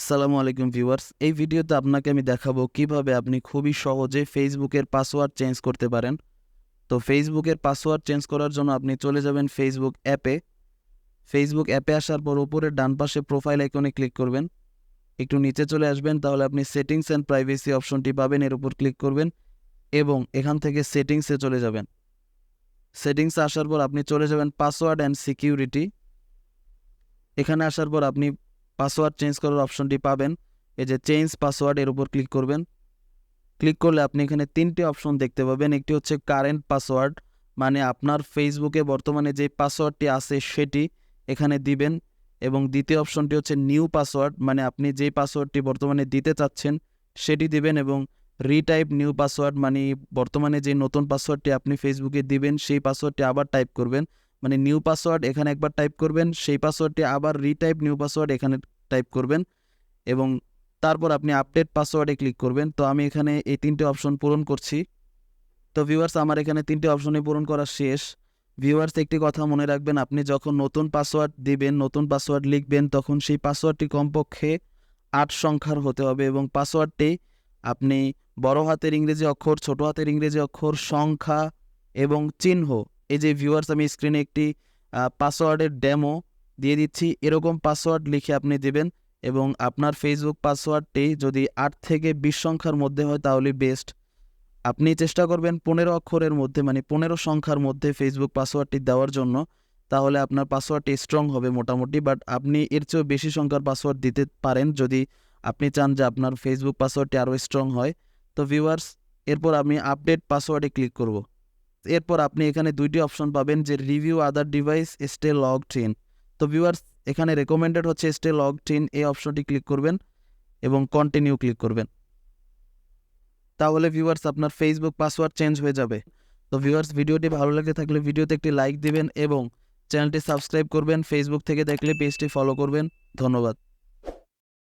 আসসালামু আলাইকুম ভিউয়ার্স, এই ভিডিওতে আপনাকে আমি দেখাবো কিভাবে আপনি খুবই সহজে ফেসবুকের পাসওয়ার্ড চেঞ্জ করতে পারেন। তো ফেসবুকের পাসওয়ার্ড চেঞ্জ করার জন্য আপনি চলে যাবেন ফেসবুক অ্যাপে। ফেসবুক অ্যাপে আসার পর উপরের ডান পাশে প্রোফাইল আইকনে ক্লিক করবেন। একটু নিচে চলে আসবেন, তাহলে আপনি সেটিংস অ্যান্ড প্রাইভেসি অপশনটি পাবেন, এর উপর ক্লিক করবেন এবং এখান থেকে সেটিংসে চলে যাবেন। সেটিংসে আসার পর আপনি চলে যাবেন পাসওয়ার্ড অ্যান্ড সিকিউরিটি। এখানে আসার পর আপনি পাসওয়ার্ড চেঞ্জ করার অপশনটি পাবেন, এই যে চেঞ্জ পাসওয়ার্ড, এর উপর ক্লিক করবেন। ক্লিক করলে আপনি এখানে 3টি অপশন দেখতে পাবেন। একটি হচ্ছে কারেন্ট পাসওয়ার্ড, মানে আপনার ফেসবুকে বর্তমানে যে পাসওয়ার্ডটি আছে সেটি এখানে দিবেন, এবং দ্বিতীয় অপশনটি হচ্ছে নিউ পাসওয়ার্ড, মানে আপনি যেই পাসওয়ার্ডটি বর্তমানে দিতে চাচ্ছেন সেটি দিবেন, এবং রিটাইপ নিউ পাসওয়ার্ড, মানে বর্তমানে যে নতুন পাসওয়ার্ডটি আপনি ফেসবুকে দিবেন সেই পাসওয়ার্ডটি আবার টাইপ করবেন, মানে নিউ পাসওয়ার্ড এখানে একবার টাইপ করবেন, সেই পাসওয়ার্ডটি আবার রিটাইপ নিউ পাসওয়ার্ড এখানে টাইপ করবেন, এবং তারপর আপনি আপডেট পাসওয়ার্ডে ক্লিক করবেন। তো আমি এখানে এই 3টে অপশন পূরণ করছি। তো ভিউয়ার্স, আমার এখানে 3টে অপশনই পূরণ করা শেষ। ভিউয়ার্স, একটি কথা মনে রাখবেন, আপনি যখন নতুন পাসওয়ার্ড দিবেন, নতুন পাসওয়ার্ড লিখবেন, তখন সেই পাসওয়ার্ডটি কমপক্ষে 8 সংখ্যার হতে হবে, এবং পাসওয়ার্ডটি আপনি বড় হাতের ইংরেজি অক্ষর, ছোট হাতের ইংরেজি অক্ষর, সংখ্যা এবং চিহ্ন, এই যে ভিউয়ার্স আমি স্ক্রিনে একটি পাসওয়ার্ডের ডেমো দিয়ে দিচ্ছি, এরকম পাসওয়ার্ড লিখে আপনি দেবেন, এবং আপনার ফেসবুক পাসওয়ার্ডটি যদি 8 থেকে 20 সংখ্যার মধ্যে হয় তাহলে বেস্ট। আপনি চেষ্টা করবেন 15 অক্ষরের মধ্যে, মানে 15 সংখ্যার মধ্যে ফেসবুক পাসওয়ার্ডটি দেওয়ার জন্য, তাহলে আপনার পাসওয়ার্ডটি স্ট্রং হবে মোটামুটি। বাট আপনি এর চেয়েও বেশি সংখ্যার পাসওয়ার্ড দিতে পারেন যদি আপনি চান যে আপনার ফেসবুক পাসওয়ার্ডটি আরও স্ট্রং হয়। তো ভিউয়ার্স, এরপর আমি আপডেট পাসওয়ার্ডে ক্লিক করব। এরপর আপনি এখানে 2টি অপশন পাবেন, যে review other device, stay logged in. তো ভিউয়ার্স, এখানে রেকমেন্ডেড হচ্ছে স্টে লগড ইন, এই অপশনটি ক্লিক করবেন এবং কন্টিনিউ ক্লিক করবেন। তাহলে ভিউয়ার্স, আপনার ফেসবুক পাসওয়ার্ড চেঞ্জ হয়ে যাবে। তো ভিউয়ার্স, ভিডিওটি ভালো লেগে থাকলে ভিডিওতে একটি লাইক দিবেন এবং চ্যানেলটি সাবস্ক্রাইব করবেন। ফেসবুক থেকে দেখলে পেজটি ফলো করবেন। ধন্যবাদ।